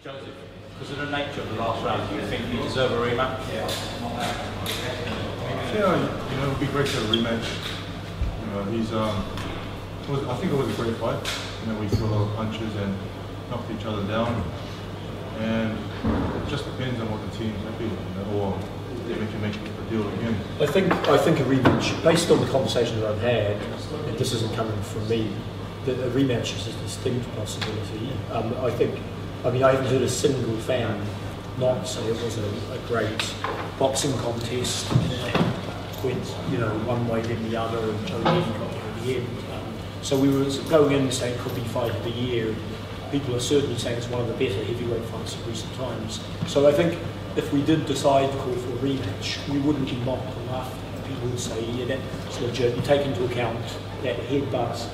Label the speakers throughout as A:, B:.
A: Joseph, because of the nature of the last round, do you think you deserve a rematch?
B: Yeah, it would be great to have a rematch. I think it was a great fight. We threw a lot of punches and knocked each other down. And it just depends on what the team's happy with, or if we can make a deal again.
C: I think a rematch, based on the conversations I've had, and this isn't coming from me, that a rematch is a distinct possibility. I haven't heard a single fan not say it was a great boxing contest, went one way then the other, and Joe Lee got there at the end. So we were going in saying it could be fight of the year. People are certainly saying it's one of the better heavyweight fights of recent times. So I think if we did decide to call for a rematch, we wouldn't be mocked or laughed at. People would say, yeah, that's legit. You take into account that headbutt,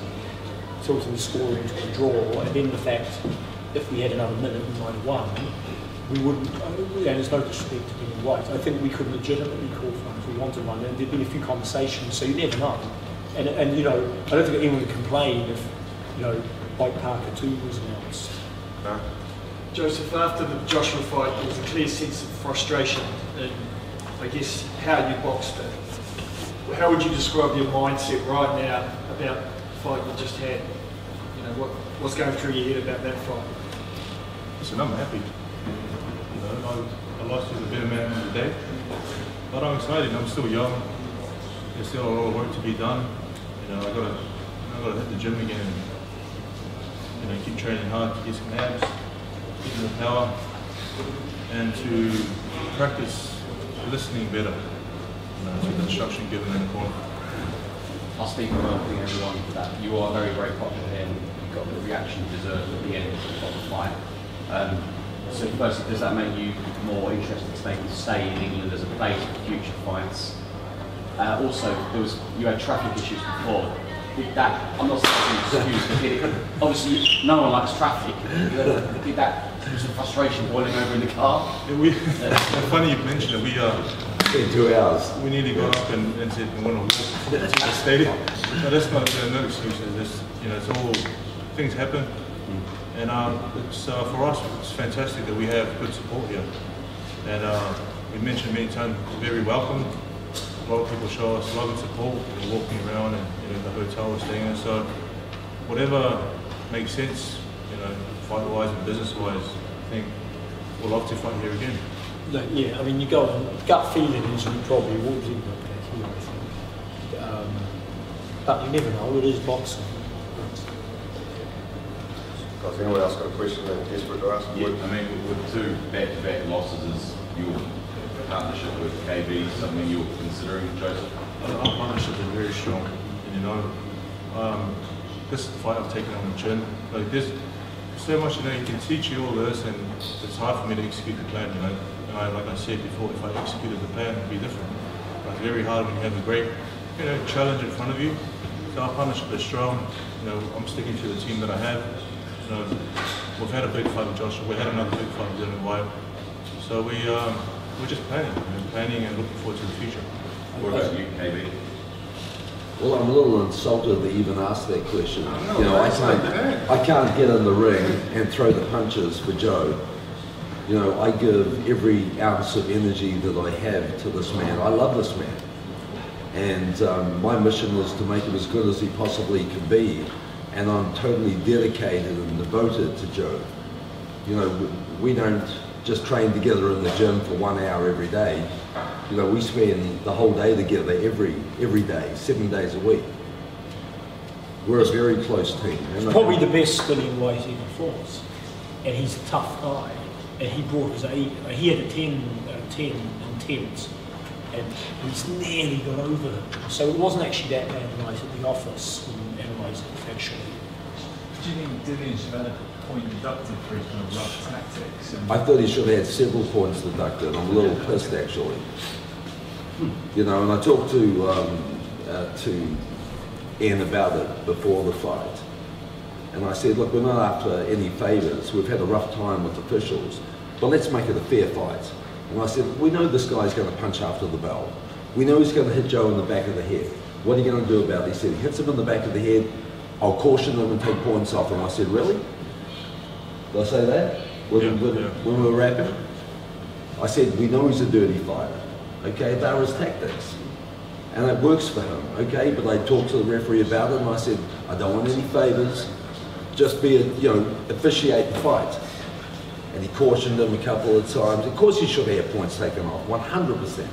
C: tilting the score into a draw, and then the fact if we had another minute we might have won, we wouldn't, and there's no disrespect to Dillian Whyte. I think we could legitimately call for one if we wanted one, and there'd been a few conversations, so you never know. And I don't think anyone would complain if, White Parker 2 was announced.
B: No.
D: Joseph, after the Joshua fight, there was a clear sense of frustration in, I guess, how you boxed it. How would you describe your mindset right now about the fight you just had? What's going through your head about that fight?
B: Listen, I'm happy. I lost to the better man of the day. But I'm excited. I'm still young. There's still a lot of work to be done. I gotta hit the gym again. Keep training hard to get some abs, get more power, and to practice listening better to the instruction given in the corner.
E: I'll speak for everyone that you are very, very popular and you got the reaction you deserved at the end of the fight. So firstly, does that make you more interested to maybe stay in England as a place for future fights? Also, you had traffic issues before. Did that, I'm not saying it's an excuse, but obviously no one likes traffic. Did that, was some frustration boiling over in the car?
B: It's funny you mentioned it.
F: In 2 hours.
B: We nearly got up and said we want to walk to the stadium. No, that's not no excuses. It's all, things happen. And it's for us, it's fantastic that we have good support here. And we mentioned many times, we're very welcome. A lot of people show us love and support. We're walking around and the hotel we're staying in. So whatever makes sense, fight-wise and business-wise, I think we'll love to fight here again.
C: Yeah, you go on gut feeling is we probably would do back here, I think. But you never know, it is boxing.
F: Has anyone else got a question they're desperate to ask?
G: Yeah, with 2 back-to-back losses, is your partnership with KB something you're considering, Joseph?
B: Our partnership is very strong, and this fight I've taken on the chin. There's so much, you can teach you all this, and it's hard for me to execute the plan, And like I said before, if I executed the plan, it'd be different. But it's very hard when you have a great, challenge in front of you. So our partnership is strong. I'm sticking to the team that I have. We've had a big fight with Joshua. We had another big fight with Dillian Whyte. So we're just planning and looking forward to the future.
G: What about you, KB?
F: Well, I'm a little insulted that you even asked that question. I can't get in the ring and throw the punches for Joe. I give every ounce of energy that I have to this man. I love this man. And my mission is to make him as good as he possibly can be. And I'm totally dedicated and devoted to Joe. We don't just train together in the gym for 1 hour every day. We spend the whole day together every day, 7 days a week. We're a very close team.
C: He's probably the best Dillian Whyte ever fought. And he's a tough guy. And he brought his he had a 10 intent, and he's nearly got over him. So it wasn't actually that bad night at the office and analysed it factually.
H: Do you think Dillian should have had a point deducted for his kind of rough tactics?
F: I thought he should have had several points deducted. I'm a little pissed actually. And I talked to Ian about it before the fight. And I said, look, we're not after any favours. We've had a rough time with officials, but let's make it a fair fight. And I said, we know this guy's going to punch after the bell. We know he's going to hit Joe in the back of the head. What are you going to do about it? He said, he hits him in the back of the head. I'll caution him and take points off him. I said, really? Did I say that? when we were rapping. I said, we know he's a dirty fighter. Okay, they were his tactics. And it works for him, okay? But I talked to the referee about it and I said, I don't want any favours, just officiate the fight. And he cautioned him a couple of times. Of course he should have points taken off, 100%.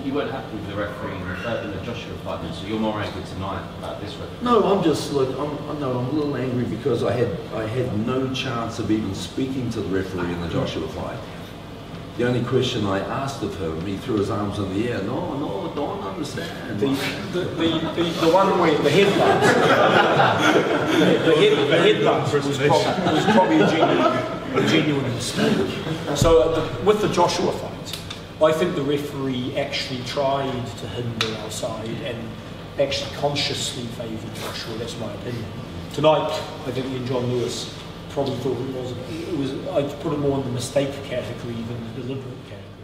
E: You weren't happy with the referee in the Joshua fight, so you're more angry tonight about this referee?
F: No, I'm just, look, I'm a little angry because I had no chance of even speaking to the referee in the Joshua fight. The only question I asked of him, he threw his arms in the air. No, don't understand.
C: The one where the headbutt, the headbutt was probably a genuine mistake. So with the Joshua fight, I think the referee actually tried to hinder our side and actually consciously favoured Joshua. That's my opinion. Tonight, I think in John Lewis probably thought it was. I'd put it more in the mistake category than the deliberate category.